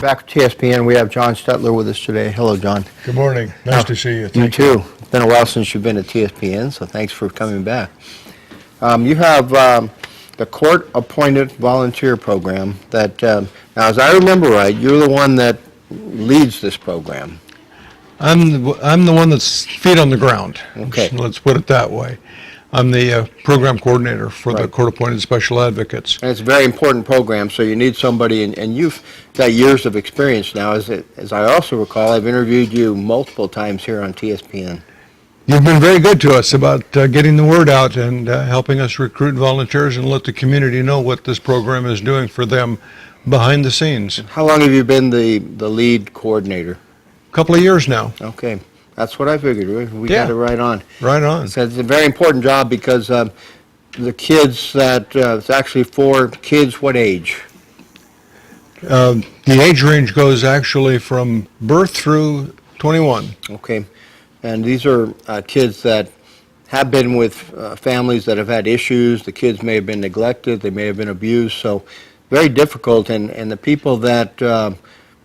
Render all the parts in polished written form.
Back with TSPN, we have John Stetler with us today. Hello, John. Good morning. Nice to see you. You too. It's been a while since you've been at TSPN, so thanks for coming back. You have the court-appointed volunteer program that, now as I remember right, you're the one that leads this program. I'm the one that's feet on the ground. Okay. Let's put it that way. I'm the program coordinator for the Right. court-appointed special advocates. And it's a very important program, so you need somebody, and you've got years of experience now. As I also recall, I've interviewed you multiple times here on TSPN. You've been very good to us about getting the word out and helping us recruit volunteers and let the community know what this program is doing for them behind the scenes. How long have you been the lead coordinator? A couple of years now. Okay, that's what I figured. We Yeah. got it right on. Right on. So it's a very important job because the kids that, it's actually for kids what age? The age range goes actually from birth through 21. Okay, and these are kids that have been with families that have had issues. The kids may have been neglected, they may have been abused, so very difficult, and the people that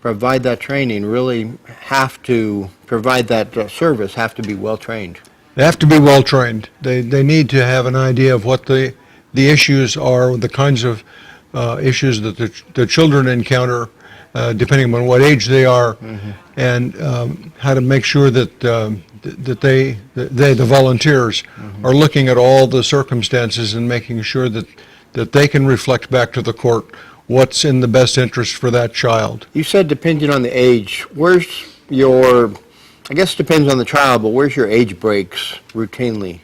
provide that training really have to provide that service, have to be well-trained. They have to be well trained. They need to have an idea of what the issues are, the kinds of issues that the children encounter, depending on what age they are, and how to make sure that the volunteers are looking at all the circumstances and making sure that they can reflect back to the court what's in the best interest for that child. You said depending on the age, where's your, I guess it depends on the child, but where's your age breaks routinely?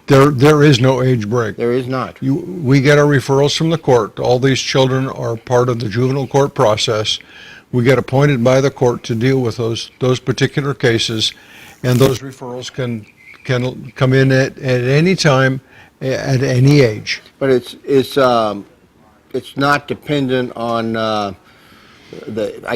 There is no age break. There is not. We get our referrals from the court. All these children are part of the juvenile court process. We get appointed by the court to deal with those particular cases, and those referrals can come in at any time, at any age. But it's not dependent on I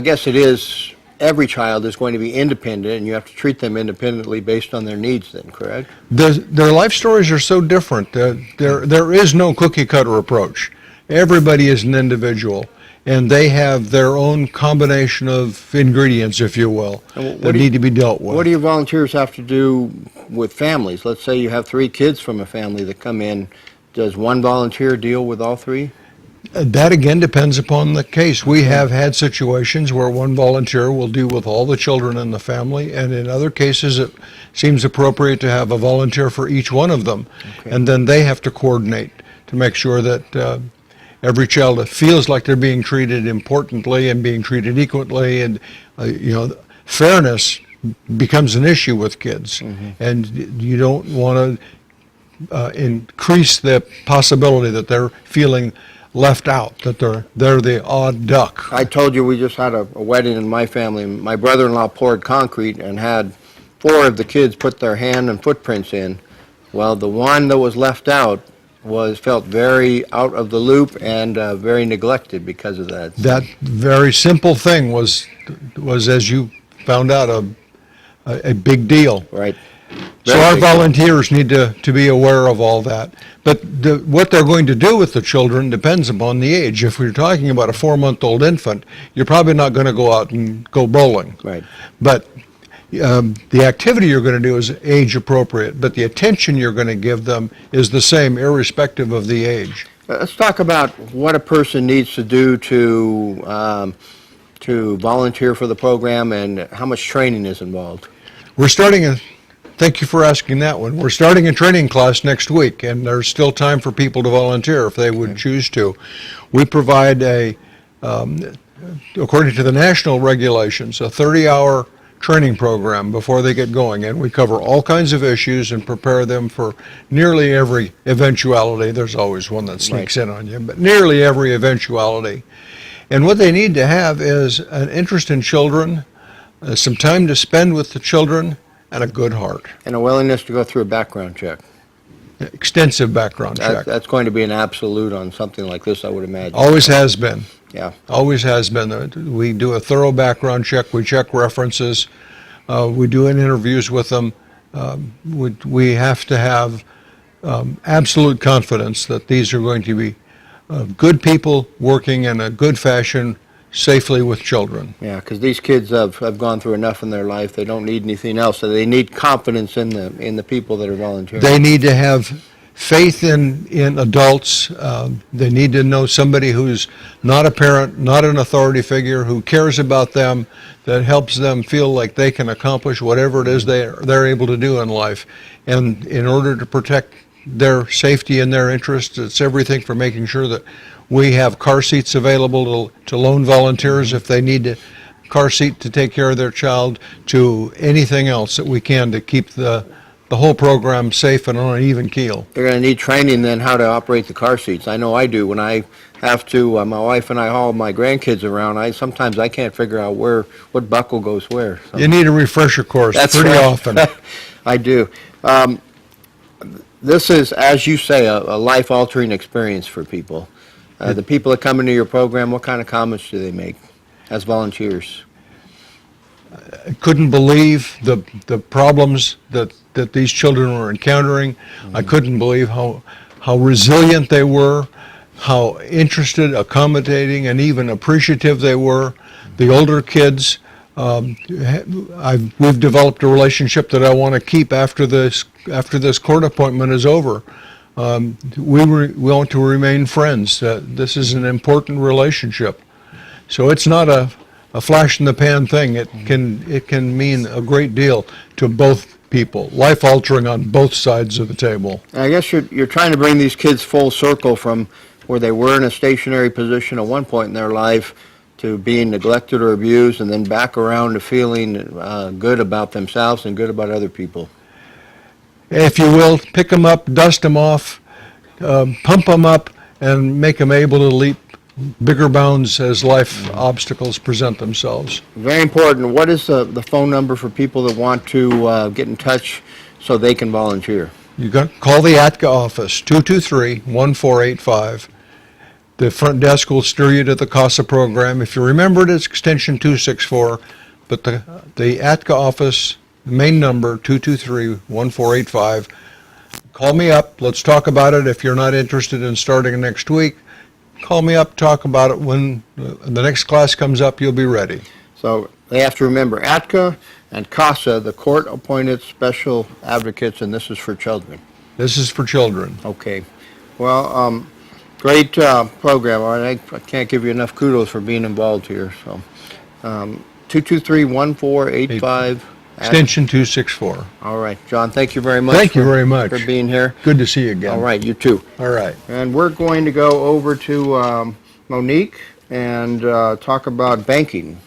guess it is, every child is going to be independent, and you have to treat them independently based on their needs then, correct? Their life stories are so different. There is no cookie cutter approach. Everybody is an individual, and they have their own combination of ingredients, if you will, that need to be dealt with. What do your volunteers have to do with families? Let's say you have 3 kids from a family that come in. Does one volunteer deal with all 3? That again depends upon the case. We have had situations where one volunteer will deal with all the children in the family, and in other cases it seems appropriate to have a volunteer for each one of them. Okay. And then they have to coordinate to make sure that every child feels like they're being treated importantly and being treated equally, and fairness becomes an issue with kids, and you don't want to increase the possibility that they're feeling left out, that they're the odd duck. I told you we just had a wedding in my family. My brother-in-law poured concrete and had 4 of the kids put their hand and footprints in. Well, the one that was left out felt very out of the loop and very neglected because of that. That very simple thing was as you found out, a big deal. Right. So Very our big deal. volunteers need to be aware of all that. But what they're going to do with the children depends upon the age. If we're talking about a 4-month-old infant, you're probably not going to go out and go bowling. Right. But the activity you're going to do is age appropriate, but the attention you're going to give them is the same irrespective of the age. Let's talk about what a person needs to do to volunteer for the program and how much training is involved. Thank you for asking that one. We're starting a training class next week, and there's still time for people to volunteer if they would choose to. We provide according to the national regulations, a 30-hour training program before they get going, and we cover all kinds of issues and prepare them for nearly every eventuality. There's always one that sneaks in on you, but nearly every eventuality. And what they need to have is an interest in children, some time to spend with the children, and a good heart. And a willingness to go through a background check. Extensive background check. That's going to be an absolute on something like this, I would imagine. Always has been. Yeah. Always has been. We do a thorough background check. We check references. We do interviews with them. We have to have absolute confidence that these are going to be good people working in a good fashion safely with children. Yeah, because these kids have gone through enough in their life. They don't need anything else. So they need confidence in the people that are volunteering. They need to have faith in adults. They need to know somebody who's not a parent, not an authority figure, who cares about them, that helps them feel like they can accomplish whatever it is they're able to do in life. And in order to protect their safety and their interests, it's everything from making sure that we have car seats available to lone volunteers if they need a car seat to take care of their child, to anything else that we can to keep the whole program safe and on an even keel. They're going to need training then how to operate the car seats. I know I do. When I have to, my wife and I haul my grandkids around, sometimes I can't figure out what buckle goes where. So. You need a refresher course That's pretty right. often. I do. This is, as you say, a life-altering experience for people. The people that come into your program, what kind of comments do they make as volunteers? I couldn't believe the problems that these children were encountering. I couldn't believe how resilient they were, how interested, accommodating, and even appreciative they were. The older kids, we've developed a relationship that I want to keep after this court appointment is over. We want to remain friends. This is an important relationship. So it's not a flash in the pan thing. It can mean a great deal to both people, life altering on both sides of the table. I guess you're trying to bring these kids full circle from where they were in a stationary position at one point in their life to being neglected or abused, and then back around to feeling good about themselves and good about other people. If you will, pick them up, dust them off, pump them up, and make them able to leap bigger bounds as life obstacles present themselves. Very important. What is the phone number for people that want to get in touch so they can volunteer? You call the ATCA office, 223-1485. The front desk will steer you to the CASA program. If you remember it, it's extension 264, but the ATCA office, main number, 223-1485. Call me up. Let's talk about it. If you're not interested in starting next week, call me up, talk about it. When the next class comes up, you'll be ready. So they have to remember ATCA and CASA, the court-appointed special advocates, and this is for children. This is for children. Okay. Well, great program. I can't give you enough kudos for being involved here. So 223-1485. Extension 264. All right. John, thank you very much. Thank you very much for being here. Good to see you again. All right, you too. All right. And we're going to go over to Monique and talk about banking.